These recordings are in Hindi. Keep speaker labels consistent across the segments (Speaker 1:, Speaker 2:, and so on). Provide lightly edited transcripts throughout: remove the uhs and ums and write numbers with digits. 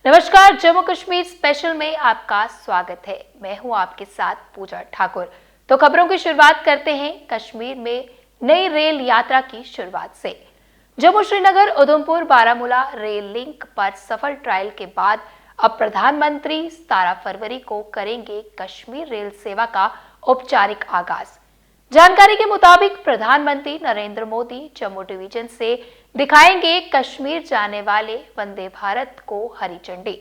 Speaker 1: नमस्कार, जम्मू कश्मीर स्पेशल में आपका स्वागत है। मैं हूं आपके साथ पूजा ठाकुर। तो खबरों की शुरुआत करते हैं कश्मीर में नई रेल यात्रा की शुरुआत से। जम्मू श्रीनगर उधमपुर बारामूला रेल लिंक पर सफल ट्रायल के बाद अब प्रधानमंत्री 17 फरवरी को करेंगे कश्मीर रेल सेवा का औपचारिक आगाज। जानकारी के मुताबिक प्रधानमंत्री नरेंद्र मोदी जम्मू डिवीजन से दिखाएंगे कश्मीर जाने वाले वंदे भारत को हरी झंडी।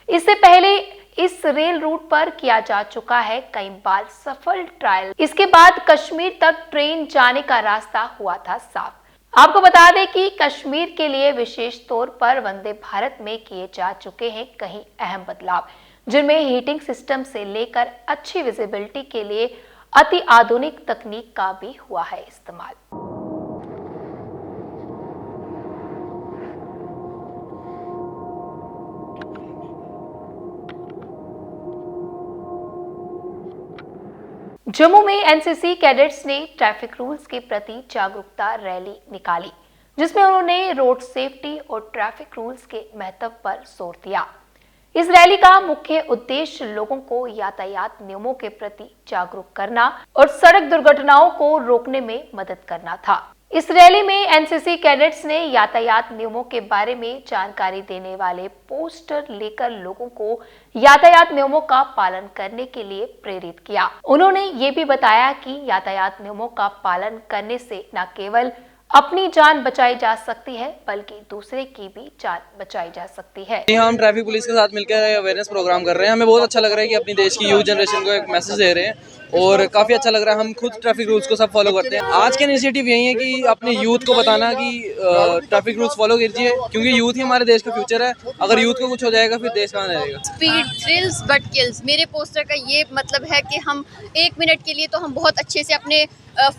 Speaker 1: इससे पहले इस रेल रूट पर किया जा चुका है कई बार सफल ट्रायल। इसके बाद कश्मीर तक ट्रेन जाने का रास्ता हुआ था साफ। आपको बता दें कि कश्मीर के लिए विशेष तौर पर वंदे भारत में किए जा चुके हैं कई अहम बदलाव, जिनमें हीटिंग सिस्टम से लेकर अच्छी विजिबिलिटी के लिए अति आधुनिक तकनीक का भी हुआ है इस्तेमाल। जम्मू में एनसीसी कैडेट्स ने ट्रैफिक रूल्स के प्रति जागरूकता रैली निकाली, जिसमें उन्होंने रोड सेफ्टी और ट्रैफिक रूल्स के महत्व पर जोर दिया। इस रैली का मुख्य उद्देश्य लोगों को यातायात नियमों के प्रति जागरूक करना और सड़क दुर्घटनाओं को रोकने में मदद करना था। इस रैली में एनसीसी कैडेट्स ने यातायात नियमों के बारे में जानकारी देने वाले पोस्टर लेकर लोगों को यातायात नियमों का पालन करने के लिए प्रेरित किया। उन्होंने ये भी बताया कि यातायात नियमों का पालन करने से न केवल अपनी जान बचाई जा सकती है बल्कि दूसरे की भी जान बचाई जा सकती है।
Speaker 2: हम ट्रैफिक पुलिस के साथ मिलकर अवेयरनेस प्रोग्राम कर रहे हैं। हमें बहुत अच्छा लग रहा है कि अपनी देश की यूथ जनरेशन को एक मैसेज दे रहे हैं और काफ़ी अच्छा लग रहा है। हम खुद ट्रैफिक रूल्स को सब फॉलो करते हैं। आज का इनिशिएटिव यही है कि अपने यूथ को बताना कि ट्रैफिक रूल्स फॉलो कीजिए, क्योंकि यूथ ही हमारे देश का फ्यूचर है। अगर यूथ को कुछ हो जाएगा फिर देश कहाँ रहेगा।
Speaker 3: स्पीड थ्रिल्स बट किल्स, मेरे पोस्टर का ये मतलब है कि हम 1 मिनट के लिए तो हम बहुत अच्छे से अपने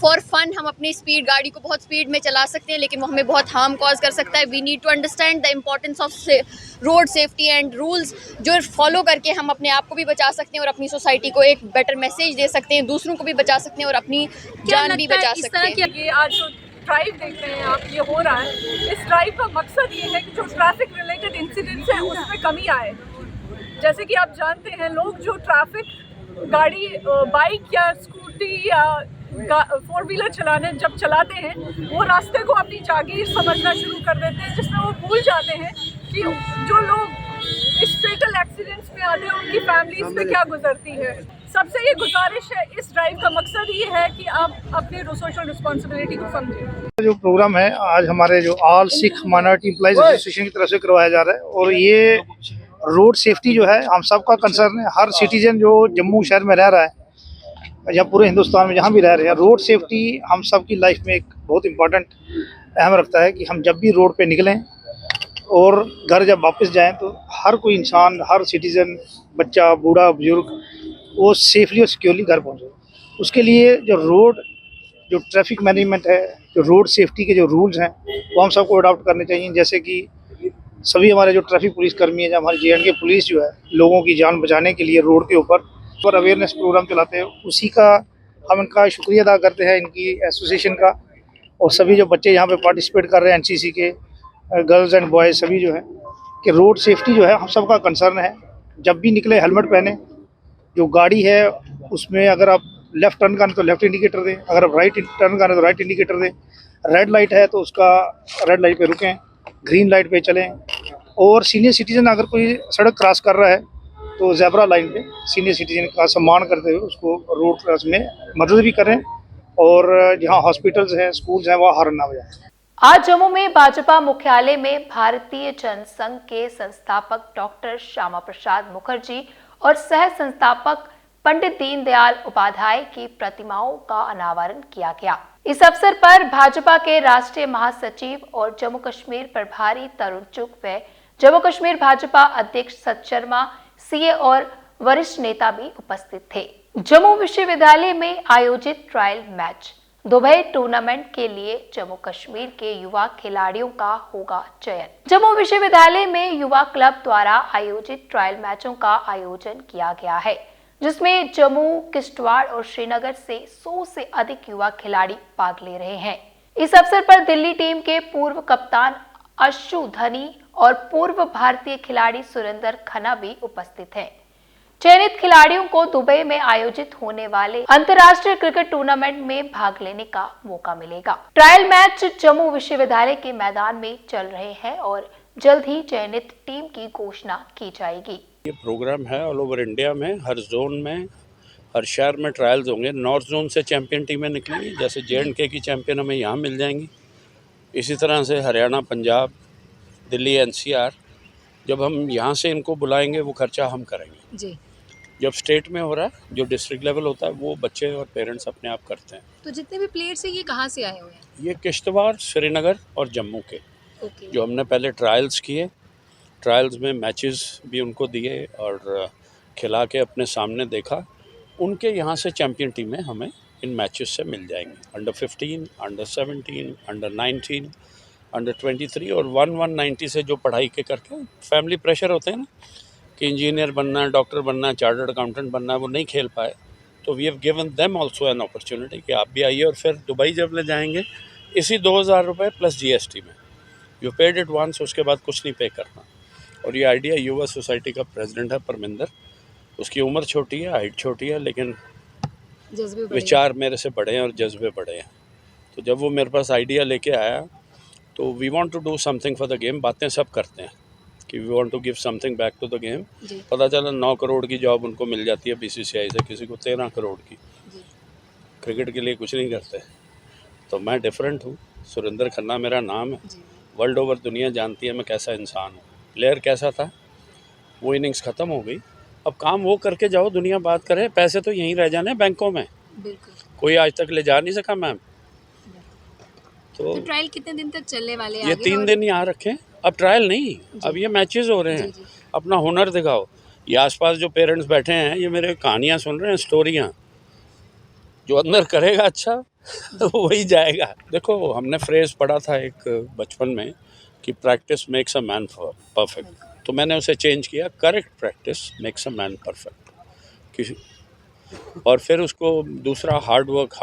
Speaker 3: फॉर फन हम अपनी स्पीड गाड़ी को बहुत स्पीड में चला सकते हैं, लेकिन वो हमें बहुत हार्म कॉज कर सकता है। We need to understand the importance of road safety and rules, जो फॉलो करके हम अपने आप को भी बचा सकते हैं और अपनी सोसाइटी को एक बेटर मैसेज दे सकते हैं, दूसरों को भी बचा सकते हैं और अपनी जान भी बचा सकते हैं।
Speaker 4: ये आज जो ड्राइव देख रहे हैं आप, ये हो रहा है, इस ड्राइव का मकसद ये है कि जो ट्रैफिक रिलेटेड इंसिडेंट्स हैं उसमें कमी आए। जैसे कि आप जानते हैं, लोग जो ट्रैफिक गाड़ी बाइक या स्कूटी या 4 व्हीलर जब चलाते हैं, वो रास्ते को अपनी जागीर समझना शुरू कर देते हैं, जिसमें वो भूल जाते हैं कि जो लोग इस फेटल एक्सीडेंट्स में आते हैं उनकी फैमिलीज में क्या गुजरती है। सबसे ये गुजारिश है, इस ड्राइव का मकसद ये है कि आप अपने सोशल रिस्पॉन्सिबिलिटी को समझें।
Speaker 5: जो प्रोग्राम है आज हमारे जो all Sikh minority employees association की तरफ से करवाया जा रहा है, और ये रोड सेफ्टी जो है हम सबका कंसर्न है। हर सिटीजन जो जम्मू शहर में रह रहा है या पूरे हिंदुस्तान में जहाँ भी रह रहे हैं, रोड सेफ्टी हम सब की लाइफ में एक बहुत इम्पोर्टेंट अहम रखता है कि हम जब भी रोड पे निकलें और घर जब वापस जाएं तो हर कोई इंसान, हर सिटीज़न, बच्चा, बूढ़ा, बुजुर्ग, वो सेफली और सिक्योरली घर पहुंचे। उसके लिए जो ट्रैफिक मैनेजमेंट है, जो रोड सेफ्टी के जो रूल्स हैं, वो हम सबको अडॉप्ट करने चाहिए। जैसे कि सभी हमारे जो ट्रैफिक पुलिस कर्मी है, हमारी JNK पुलिस जो है, लोगों की जान बचाने के लिए रोड के ऊपर अवेयरनेस प्रोग्राम चलाते हैं, उसी का हम इनका शुक्रिया अदा करते हैं, इनकी एसोसिएशन का। और सभी जो बच्चे यहाँ पे पार्टिसिपेट कर रहे हैं, NCC के गर्ल्स एंड बॉयज़ सभी जो है, कि रोड सेफ्टी जो है हम सबका कंसर्न है। जब भी निकले हेलमेट पहने। जो गाड़ी है उसमें अगर आप लेफ्ट टर्न करें तो लेफ्ट इंडिकेटर दें, अगर आप राइट टर्न करें तो राइट इंडिकेटर दें। रेड लाइट है तो उसका रेड लाइट पे रुकें, ग्रीन लाइट पे चलें। और सीनियर सिटीजन अगर कोई सड़क क्रॉस कर रहा है तो ज़ेब्रा लाइन पे सीनियर सिटीजन का सम्मान करते हुए उसको रोड क्रॉस में मदद भी करें, और जहाँ हॉस्पिटल्स हैं, स्कूल्स हैं, वहाँ हॉर्न ना बजाएं।
Speaker 1: आज जम्मू में भाजपा मुख्यालय में भारतीय जनसंघ के संस्थापक डॉक्टर श्यामा प्रसाद मुखर्जी और सह संस्थापक पंडित दीनदयाल उपाध्याय की प्रतिमाओं का अनावरण किया गया। इस अवसर पर भाजपा के राष्ट्रीय महासचिव और जम्मू कश्मीर प्रभारी तरुण चुग व जम्मू कश्मीर भाजपा अध्यक्ष सत शर्मा, CA और वरिष्ठ नेता भी उपस्थित थे। जम्मू विश्वविद्यालय में आयोजित ट्रायल मैच दुबई टूर्नामेंट के लिए जम्मू कश्मीर के युवा खिलाड़ियों का होगा चयन। जम्मू विश्वविद्यालय में युवा क्लब द्वारा आयोजित ट्रायल मैचों का आयोजन किया गया है, जिसमें जम्मू, किश्तवाड़ और श्रीनगर से 100 से अधिक युवा खिलाड़ी भाग ले रहे हैं। इस अवसर पर दिल्ली टीम के पूर्व कप्तान अशु धनी और पूर्व भारतीय खिलाड़ी सुरेंद्र खन्ना भी उपस्थित हैं। चयनित खिलाड़ियों को दुबई में आयोजित होने वाले अंतर्राष्ट्रीय क्रिकेट टूर्नामेंट में भाग लेने का मौका मिलेगा। ट्रायल मैच जम्मू विश्वविद्यालय के मैदान में चल रहे हैं और जल्द ही चयनित टीम की घोषणा की जाएगी।
Speaker 6: ये प्रोग्राम है ऑल ओवर इंडिया में, हर जोन में, हर शहर में ट्रायल्स होंगे। नॉर्थ जोन से चैंपियन टीमें निकलेंगी, जैसे J&K की चैंपियन हमें यहाँ मिल जाएंगी। इसी तरह से हरियाणा, पंजाब, दिल्ली, NCR, जब हम यहाँ से इनको बुलाएंगे वो खर्चा हम करेंगे
Speaker 7: जी।
Speaker 6: जब स्टेट में हो रहा है, जो डिस्ट्रिक्ट लेवल होता है वो बच्चे और पेरेंट्स अपने आप करते हैं।
Speaker 7: तो जितने भी प्लेयर्स हैं ये कहाँ से आए हुए हैं?
Speaker 6: ये किश्तवाड़, श्रीनगर और जम्मू के
Speaker 7: ओके।
Speaker 6: जो हमने पहले ट्रायल्स किए, ट्रायल्स में मैचेस भी उनको दिए और खिला के अपने सामने देखा, उनके यहाँ से चैम्पियन टीमें हमें इन मैचेस से मिल जाएंगी। अंडर 15, अंडर 17, अंडर 19, अंडर 23 और 190 से जो पढ़ाई के करके फैमिली प्रेशर होते हैं ना कि इंजीनियर बनना है, डॉक्टर बनना है, चार्टर्ड अकाउंटेंट बनना है, वो नहीं खेल पाए, तो we have given them also an opportunity कि आप भी आइए। और फिर दुबई जब ले जाएंगे इसी 2000 रुपये प्लस GST में, यू पेड इट वंस, उसके बाद कुछ नहीं पे करना। और ये आइडिया युवा सोसाइटी का प्रेसिडेंट है परमिंदर, उसकी उम्र छोटी है, हाइट छोटी है, लेकिन विचार मेरे से बड़े हैं और जज्बे बड़े हैं। तो जब वो मेरे पास आइडिया लेके आया तो we want to do something for the game. बातें सब करते हैं कि we want to give something back to the game. पता चला 9 करोड़ की जॉब उनको मिल जाती है BCCI से, किसी को 13 करोड़ की। क्रिकेट के लिए कुछ नहीं करते। तो मैं डिफरेंट हूँ, सुरेंद्र खन्ना मेरा नाम है, वर्ल्ड ओवर दुनिया जानती है मैं कैसा इंसान हूँ। प्लेयर कैसा था, वो इनिंग्स ख़त्म हो गई, अब काम वो करके जाओ, दुनिया बात करे, पैसे तो यहीं रह जाने बैंकों में। कोई आज तक ले जा नहीं सका मैम।
Speaker 7: तो ट्रायल कितने दिन तक चलने वाले हैं?
Speaker 6: ये 3 दिन यहाँ रखें। अब ट्रायल नहीं, अब ये मैचेस हो रहे हैं। अपना हुनर दिखाओ। ये आसपास जो पेरेंट्स बैठे हैं ये मेरे कहानियाँ सुन रहे हैं, स्टोरियाँ। जो अंदर करेगा अच्छा वही जाएगा। देखो, हमने फ्रेज पढ़ा था एक बचपन में कि practice makes a man perfect, तो मैंने उसे चेंज किया, correct practice makes a man perfect. और फिर उसको दूसरा हार्ड वर्क।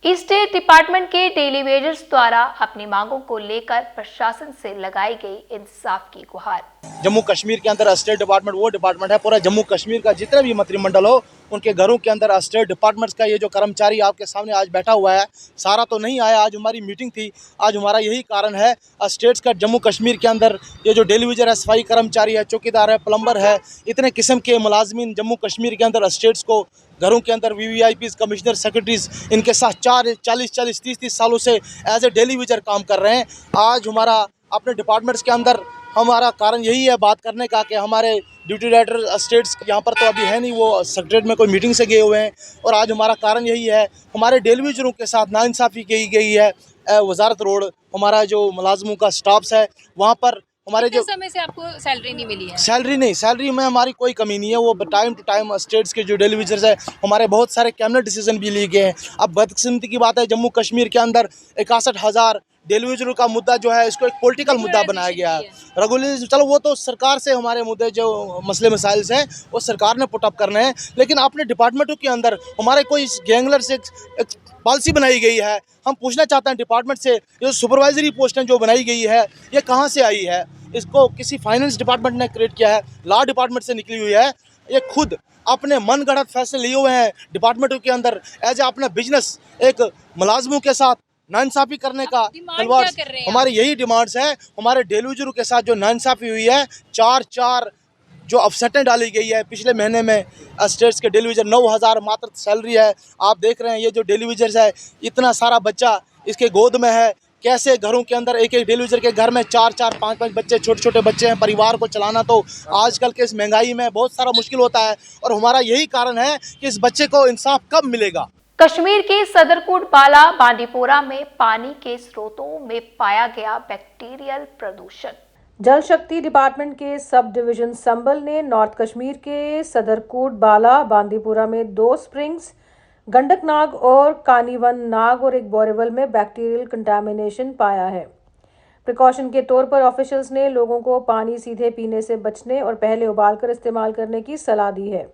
Speaker 1: स्टेट डिपार्टमेंट के डेली वेजर्स द्वारा अपनी मांगों को लेकर प्रशासन से लगाई गई इंसाफ की गुहार।
Speaker 8: जम्मू कश्मीर के अंदर स्टेट डिपार्टमेंट वो डिपार्टमेंट है, पूरा जम्मू कश्मीर का जितना भी मंत्रिमंडल हो उनके घरों के अंदर स्टेट डिपार्टमेंट्स का ये जो कर्मचारी आपके सामने आज बैठा हुआ है, सारा तो नहीं आया, आज हमारी मीटिंग थी। आज हमारा यही कारण है, स्टेट्स का जम्मू कश्मीर के अंदर ये जो डेली वेजर है, सफाई कर्मचारी है, चौकीदार है, प्लम्बर है, इतने किस्म के मुलाजमीन जम्मू कश्मीर के अंदर स्टेट्स को घरों के अंदर VVIPs, कमिश्नर, सेक्रेटरीज इनके साथ 40, 30 सालों से एज ए डेली वेजर काम कर रहे हैं। आज हमारा अपने डिपार्टमेंट्स के अंदर हमारा कारण यही है बात करने का कि हमारे ड्यूटी डायरेक्टर स्टेट्स यहाँ पर तो अभी है नहीं, वो सेक्रेटरीट में कोई मीटिंग से गए हुए हैं। और आज हमारा कारण यही है, हमारे डेली वेजरों के साथ नाइंसाफ़ी की गई है। वजारत रोड हमारा जो मुलाजमों का स्टाफ्स है, वहाँ पर हमारे जो
Speaker 7: समय से आपको सैलरी नहीं मिली है?
Speaker 8: सैलरी में हमारी कोई कमी नहीं है। वो टाइम टू टाइम स्टेट्स के जो डेली वेजर्स है, हमारे बहुत सारे कैबिनेट डिसीजन भी लिए गए हैं। अब बदकिस्मती की बात है, जम्मू कश्मीर के अंदर 61,000 डेली वेजरों का मुद्दा जो है, इसको एक पॉलिटिकल मुद्दा बनाया गया है। रेगुलेशन, चलो वो तो सरकार से हमारे मुद्दे जो मसले मसाइल हैं वो सरकार ने पुटअप करने हैं, लेकिन अपने डिपार्टमेंटों के अंदर हमारे कोई गैंगलर से एक पॉलिसी बनाई गई है। हम पूछना चाहते हैं डिपार्टमेंट से, ये सुपरवाइजरी पोस्टें जो बनाई गई है ये कहाँ से आई है? इसको किसी फाइनेंस डिपार्टमेंट ने क्रिएट किया है, लॉ डिपार्टमेंट से निकली हुई है। ये खुद अपने मनगढ़ंत फैसले लिए हुए हैं डिपार्टमेंटों के अंदर, एज अपना बिजनेस एक मुलाजमों के साथ नाइंसाफ़ी करने का तलवार। हमारी यही डिमांड्स हैं। हमारे डेली वेजरों के साथ जो नाइंसाफ़ी हुई है, 4 जो अफसटें डाली गई है पिछले महीने में, स्टेट्स के डेली वेजर 9,000 मात्र सैलरी है। आप देख रहे हैं ये जो डेली वेजर्स है, इतना सारा बच्चा इसके गोद में है, कैसे घरों के अंदर एक डेली वेजर के घर में 4, 5 बच्चे, छोटे बच्चे हैं। परिवार को चलाना तो आजकल के इस महंगाई में बहुत सारा मुश्किल होता है, और हमारा यही कारण है कि इस बच्चे को इंसाफ कब मिलेगा।
Speaker 1: कश्मीर के सदरकोट बाला बांडीपोरा में पानी के स्रोतों में पाया गया बैक्टीरियल प्रदूषण।
Speaker 9: जल शक्ति डिपार्टमेंट के सब डिवीजन संबल ने नॉर्थ कश्मीर के सदरकोट बाला बांदीपुरा में 2 स्प्रिंग्स, गंडक नाग और कानीवन नाग और एक बोरेवल में बैक्टीरियल कंटामिनेशन पाया है। प्रिकॉशन के तौर पर ऑफिशियल्स ने लोगों को पानी सीधे पीने से बचने और पहले उबालकर इस्तेमाल करने की सलाह दी है।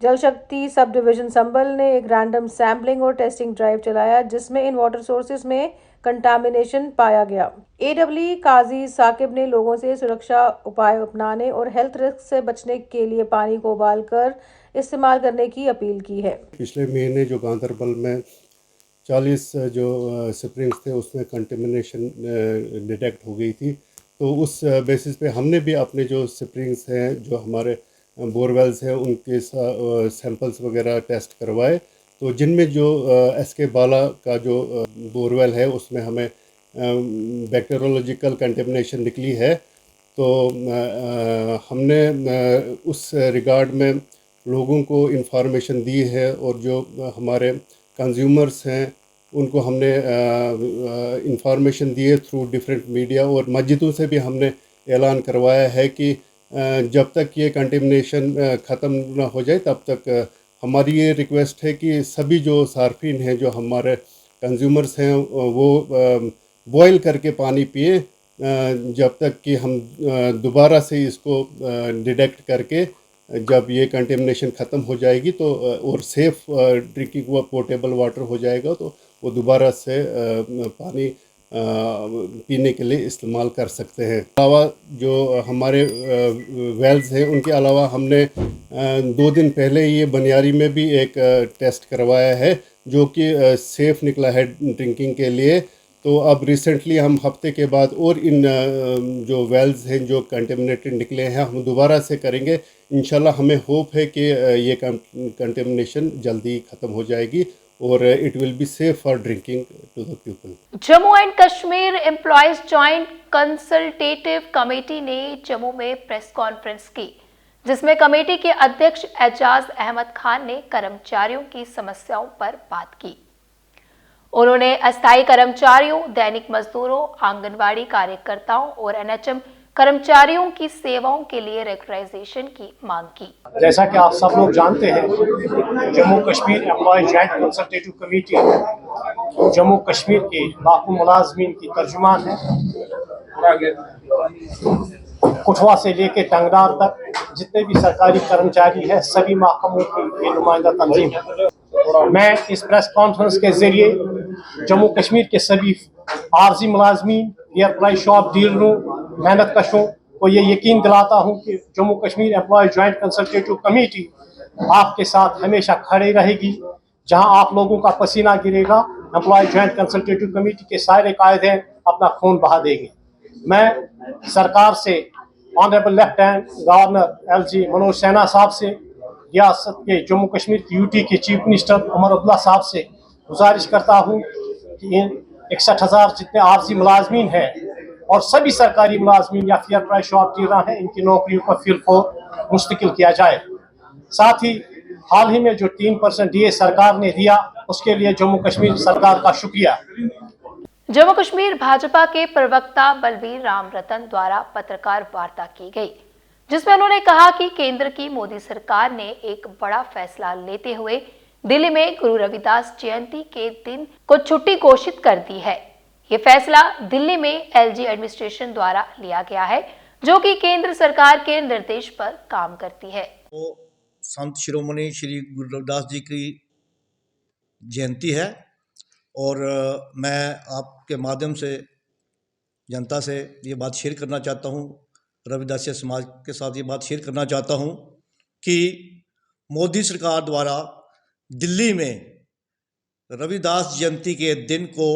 Speaker 9: जल शक्ति सब डिवीजन संबल ने एक रैंडम सैम्पलिंग और टेस्टिंग ड्राइव चलाया, जिसमें इन वाटर सोर्सेज में कंटामिनेशन पाया गया। AEE काजी साकिब ने लोगों से सुरक्षा उपाय अपनाने और हेल्थ रिस्क से बचने के लिए पानी को उबालकर इस्तेमाल करने की अपील की है।
Speaker 10: पिछले महीने जो गांधरबल में 40 जो स्प्रिंग्स थे उसमें कंटेमिनेशन डिटेक्ट हो गई थी, तो उस बेसिस पे हमने भी अपने जो स्प्रिंग्स हैं, जो हमारे बोरवेल्स हैं, उनके सैंपल्स वगैरह टेस्ट करवाए। तो जिनमें जो SK बाला का जो बोरवेल है उसमें हमें बैक्टीरियोलॉजिकल कंटेमिनेशन निकली है। तो हमने उस रिगार्ड में लोगों को इन्फॉर्मेशन दी है और जो हमारे कंज्यूमर्स हैं उनको हमने इन्फॉर्मेशन दी है थ्रू डिफरेंट मीडिया, और मस्जिदों से भी हमने ऐलान करवाया है कि जब तक ये कंटेमिनेशन ख़त्म ना हो जाए तब तक हमारी ये रिक्वेस्ट है कि सभी जो सार्फिन हैं, जो हमारे कंज्यूमर्स हैं, वो बॉयल करके पानी पिए जब तक कि हम दोबारा से इसको डिटेक्ट करके जब ये कंटेमिनेशन ख़त्म हो जाएगी तो और सेफ़ ड्रिंकिंग पोर्टेबल वाटर हो जाएगा तो वो दोबारा से पानी पीने के लिए इस्तेमाल कर सकते हैं। अलावा जो हमारे वेल्स हैं उनके अलावा हमने 2 दिन पहले ये बनियारी में भी एक टेस्ट करवाया है जो कि सेफ़ निकला है ड्रिंकिंग के लिए। तो अब रिसेंटली हम हफ्ते के बाद और इन जो वेल्स हैं जो कंटेमिनेटेड निकले हैं हम दोबारा से करेंगे। इंशाल्लाह हमें होप है कि ये कंटेमिनेशन जल्दी ख़त्म हो जाएगी और it will be safe for drinking to the people.
Speaker 1: Jammu and Kashmir employees joint consultative committee ने जम्मू में प्रेस कॉन्फ्रेंस की, जिसमें कमेटी के अध्यक्ष एजाज अहमद खान ने कर्मचारियों की समस्याओं पर बात की। उन्होंने अस्थायी कर्मचारियों, दैनिक मजदूरों, आंगनवाड़ी कार्यकर्ताओं और NHM कर्मचारियों की सेवाओं के लिए रेगुलराइजेशन की मांग की।
Speaker 5: जैसा कि आप सब लोग जानते हैं, Jammu Kashmir employee joint consultative committee Jammu Kashmir के लाखों मुलाजमीन की तर्जुमान है। कुठवा से लेके टंगदार तक जितने भी सरकारी कर्मचारी हैं सभी महकमों की नुमाइंदा तंजीम है। मैं इस प्रेस कॉन्फ्रेंस के जरिए जम्मू कश्मीर के सभी आर्जी मुलाजमीन, एयर प्राइज शॉप डीलरों, मेहनत कशों को ये यकीन दिलाता हूँ कि Jammu Kashmir employee joint consultative committee आपके साथ हमेशा खड़ी रहेगी। जहां आप लोगों का पसीना गिरेगा, एम्प्लॉय जॉइंट कंसल्टेटिव कमेटी के सारे कायदे अपना खून बहा देंगे। मैं सरकार से, honourable lieutenant governor LG Manoj Sinha साहब से, रियासत के जम्मू कश्मीर की UT के चीफ मिनिस्टर उमर अब्दुल्ला साहब से गुजारिश करता हूँ कि इन 61,000 जितने आर्जी मुलाजमीन हैं और सभी सरकारी मुलाजमीन या फेयर प्राइस शॉप डीलर हैं, इनकी नौकरियों को फिलहाल मुस्तकिल किया जाए। साथ ही हाल ही में जो 3% DA सरकार ने दिया उसके लिए जम्मू कश्मीर सरकार का शुक्रिया।
Speaker 1: जम्मू कश्मीर भाजपा के प्रवक्ता बलबीर राम रतन द्वारा पत्रकार वार्ता की गई, जिसमें उन्होंने कहा कि केंद्र की मोदी सरकार ने एक बड़ा फैसला लेते हुए दिल्ली में गुरु रविदास जयंती के दिन को छुट्टी घोषित कर दी है। ये फैसला दिल्ली में LG एडमिनिस्ट्रेशन द्वारा लिया गया है, जो कि केंद्र सरकार के निर्देश पर काम करती है।
Speaker 11: वो संत शिरोमणि श्री गुरु रविदास जी की जयंती है और मैं आपके माध्यम से जनता से ये बात शेयर करना चाहता हूँ, रविदासी समाज के साथ ये बात शेयर करना चाहता हूँ कि मोदी सरकार द्वारा दिल्ली में रविदास जयंती के दिन को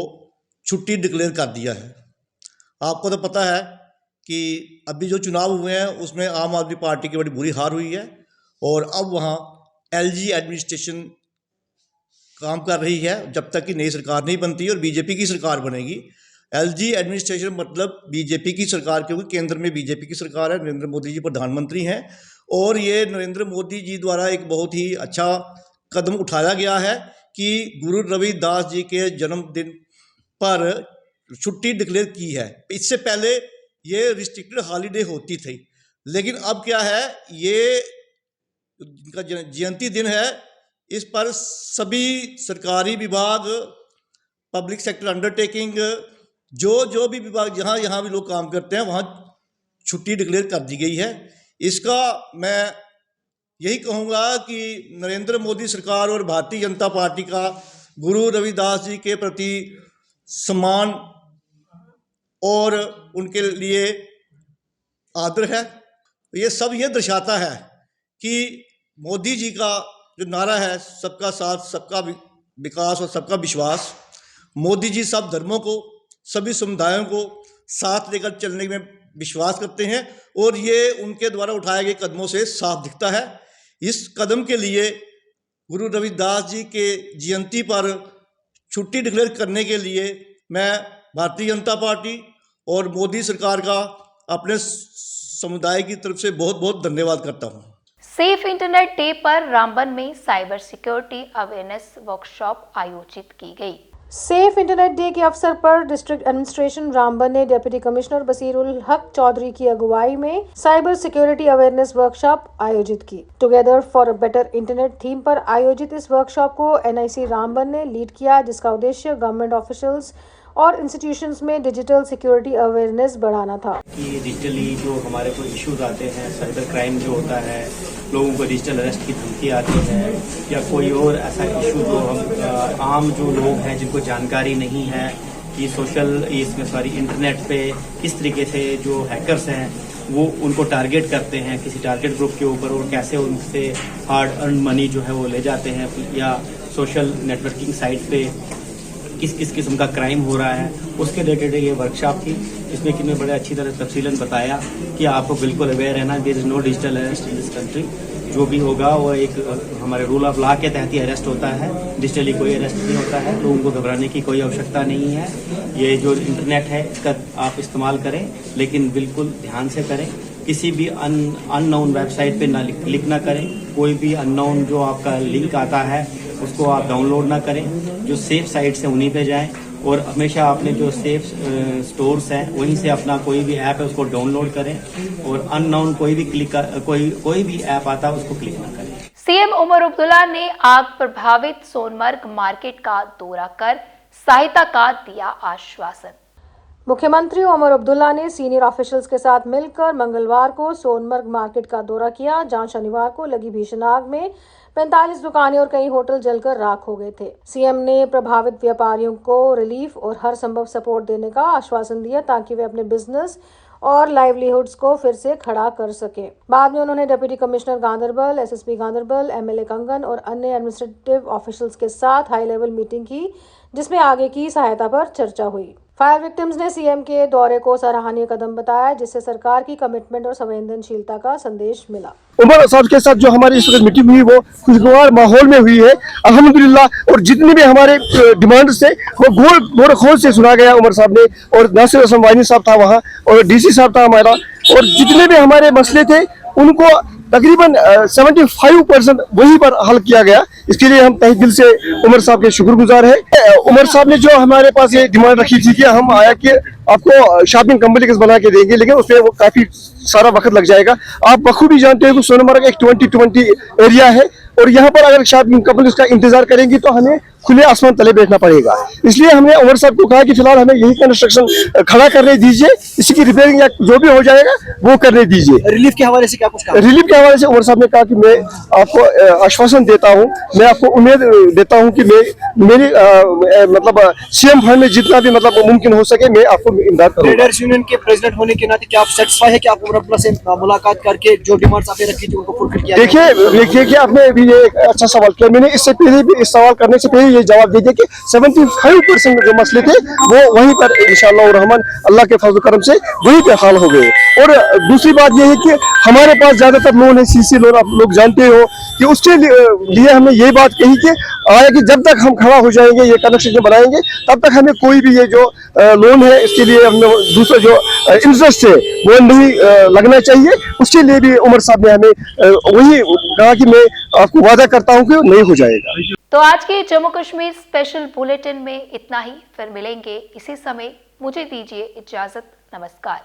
Speaker 11: छुट्टी डिक्लेयर कर दिया है। आपको तो पता है कि अभी जो चुनाव हुए हैं उसमें आम आदमी पार्टी की बड़ी बुरी हार हुई है और अब वहाँ LG एडमिनिस्ट्रेशन काम कर रही है जब तक कि नई सरकार नहीं बनती और बीजेपी की सरकार बनेगी। LG एडमिनिस्ट्रेशन मतलब बीजेपी की सरकार, क्योंकि केंद्र में बीजेपी की सरकार है, नरेंद्र मोदी जी प्रधानमंत्री हैं और ये नरेंद्र मोदी जी द्वारा एक बहुत ही अच्छा कदम उठाया गया है कि गुरु रविदास जी के जन्मदिन पर छुट्टी डिक्लेयर की है। इससे पहले ये रिस्ट्रिक्टेड हॉलीडे होती थी, लेकिन अब क्या है, ये इनका जयंती दिन है, इस पर सभी सरकारी विभाग, पब्लिक सेक्टर अंडरटेकिंग, जो भी विभाग जहाँ भी लोग काम करते हैं वहाँ छुट्टी डिक्लेयर कर दी गई है। इसका मैं यही कहूँगा कि नरेंद्र मोदी सरकार और भारतीय जनता पार्टी का गुरु रविदास जी के प्रति सम्मान और उनके लिए आदर है। ये सब ये दर्शाता है कि मोदी जी का जो नारा है, सबका साथ, सबका विकास और सबका विश्वास, मोदी जी सब धर्मों को, सभी समुदायों को साथ लेकर चलने में विश्वास करते हैं और ये उनके द्वारा उठाए गए कदमों से साफ दिखता है। इस कदम के लिए गुरु रविदास जी के जयंती पर छुट्टी डिक्लेयर करने के लिए मैं भारतीय जनता पार्टी और मोदी सरकार का अपने समुदाय की तरफ से बहुत बहुत धन्यवाद करता हूँ।
Speaker 1: सेफ इंटरनेट डे पर रामबन में साइबर सिक्योरिटी अवेयरनेस वर्कशॉप आयोजित की गई।
Speaker 9: सेफ इंटरनेट डे के अवसर पर डिस्ट्रिक्ट एडमिनिस्ट्रेशन रामबन ने डिप्टी कमिश्नर बसीरुल हक चौधरी की अगुवाई में साइबर सिक्योरिटी अवेयरनेस वर्कशॉप आयोजित की। Together for a better internet theme पर आयोजित इस वर्कशॉप को NIC रामबन ने लीड किया, जिसका उद्देश्य गवर्नमेंट ऑफिशियल्स और इंस्टीट्यूशंस में डिजिटल सिक्योरिटी अवेयरनेस बढ़ाना था।
Speaker 12: कि डिजिटली जो हमारे को इश्यूज आते हैं, साइबर क्राइम जो होता है, लोगों को डिजिटल अरेस्ट की धमकी आती है या कोई और ऐसा इशू जो हम आम जो लोग हैं जिनको जानकारी नहीं है कि इंटरनेट पे किस तरीके से जो हैकर्स हैं वो उनको टारगेट करते हैं किसी टारगेट ग्रुप के ऊपर और कैसे उनसे हार्ड अर्न मनी जो है वो ले जाते हैं, या सोशल नेटवर्किंग साइट पे किस किस्म का क्राइम हो रहा है, उसके रिलेटेड ये वर्कशॉप थी, जिसमें कि मैं बड़े अच्छी तरह तफसीलन बताया कि आपको बिल्कुल अवेयर रहना, there is no digital arrest in this country. जो भी होगा वो एक हमारे रूल ऑफ लॉ के तहत ही अरेस्ट होता है, डिजिटली कोई अरेस्ट नहीं होता है। लोगों को घबराने की कोई आवश्यकता नहीं है। ये जो इंटरनेट है इसका आप इस्तेमाल करें, लेकिन बिल्कुल ध्यान से करें। किसी भी अननोन वेबसाइट पे ना क्लिक ना करें। कोई भी अननोन जो आपका लिंक आता है उसको आप डाउनलोड ना करें। जो सेफ साइट है उन्हीं पे जाएं और हमेशा अपने जो सेफ स्टोर्स हैं वहीं से अपना कोई भी ऐप है उसको डाउनलोड करें और अननोन कोई भी ऐप आता है उसको क्लिक ना करें।
Speaker 1: सीएम उमर अब्दुल्ला ने आग प्रभावित सोनमर्ग मार्केट का दौरा कर सहायता का दिया आश्वासन।
Speaker 9: मुख्यमंत्री उमर अब्दुल्ला ने सीनियर ऑफिशियल्स के साथ मिलकर मंगलवार को सोनमर्ग मार्केट का दौरा किया, जहां शनिवार को लगी भीषण आग में 45 दुकानें और कई होटल जलकर राख हो गए थे। सीएम ने प्रभावित व्यापारियों को रिलीफ और हर संभव सपोर्ट देने का आश्वासन दिया ताकि वे अपने बिजनेस और लाइवलीहुड्स को फिर से खड़ा कर सके। बाद में उन्होंने deputy commissioner Ganderbal, SSP Ganderbal, MLA कंगन और अन्य एडमिनिस्ट्रेटिव ऑफिशियल्स के साथ हाई लेवल मीटिंग की, जिसमें आगे की सहायता पर चर्चा हुई। फायर विक्टिम्स ने सीएम के दौरे को सराहनीय कदम बताया, जिससे सरकार की कमिटमेंट और संवेदनशीलता का संदेश मिला।
Speaker 13: उमर साहब के साथ जो हमारी इस वक्त मीटिंग हुई वो खुशगवार माहौल में हुई है अल्हम्दुलिल्लाह, और जितने भी हमारे डिमांड्स थे वो गोर खोल से सुना गया उमर साहब ने, और नासिर हसन वानी साहब था वहाँ और DC साहब था हमारा, और जितने भी हमारे मसले थे उनको तकरीबन 75% वहीं पर हल किया गया। इसके लिए हम तहे दिल से उमर साहब के शुक्रगुजार है। उमर साहब ने जो हमारे पास ये डिमांड रखी थी कि हम आया कि आपको शॉपिंग कॉम्प्लेक्स बना के देंगे, लेकिन उसमें वो काफी सारा वक्त लग जाएगा। आप बखूबी जानते हैं कि सोनमर्ग एक 2020 एरिया है और यहाँ पर अगर शॉपिंग कॉम्प्लेक्स का इंतजार करेंगे तो हमें खुले आसमान तले बैठना पड़ेगा। इसलिए हमने उमर साहब को कहा कि फिलहाल हमें यही कंस्ट्रक्शन खड़ा करने दीजिए, इसी की रिपेयरिंग या जो भी हो जाएगा वो करने दीजिए।
Speaker 14: रिलीफ के हवाले से क्या कुछ कहा?
Speaker 13: रिलीफ के हवाले से उमर साहब ने कहा कि मैं आपको आश्वासन देता हूँ, मैं आपको उम्मीद देता हूँ कि मेरी मतलब CM फंड में जितना भी मतलब मुमकिन हो सके मैं आपको इमदाद करूँगा।
Speaker 14: ट्रेडर्स यूनियन के प्रेसिडेंट होने के नाते क्या आप सेटिस्फाई है कि आप उमर अब्दुल्ला से मुलाकात करके जो डिमांड्स आपने रखी थी उनको फुलफिल किया?
Speaker 13: देखिए कि आपने भी ये एक अच्छा सवाल किया। मैंने इससे पहले भी इस सवाल करने से पहले ये जवाब दे दिया कि 75% जो मसले थे वो वहीं पर इंशाअल्लाह रहमान अल्लाह के फजल करम से वहीं पे हाल हो गए। और दूसरी बात ये है कि हमारे पास ज्यादातर लोन है, CC लोन, आप लोग जानते हो कि उसके लिए हमने ये बात कही कि आया कि जब तक हम खड़ा हो जाएंगे ये कनेक्शन बनाएंगे तब तक हमें कोई भी ये जो लोन है इसके लिए हमने दूसरा जो इंटरेस्ट है वो नहीं लगना चाहिए। उसके लिए भी उमर साहब ने हमें वही कहा कि मैं आपको वादा करता हूँ कि नहीं हो जाएगा।
Speaker 1: तो आज के जम्मू कश्मीर स्पेशल बुलेटिन में इतना ही, फिर मिलेंगे इसी समय। मुझे दीजिए इजाजत, नमस्कार।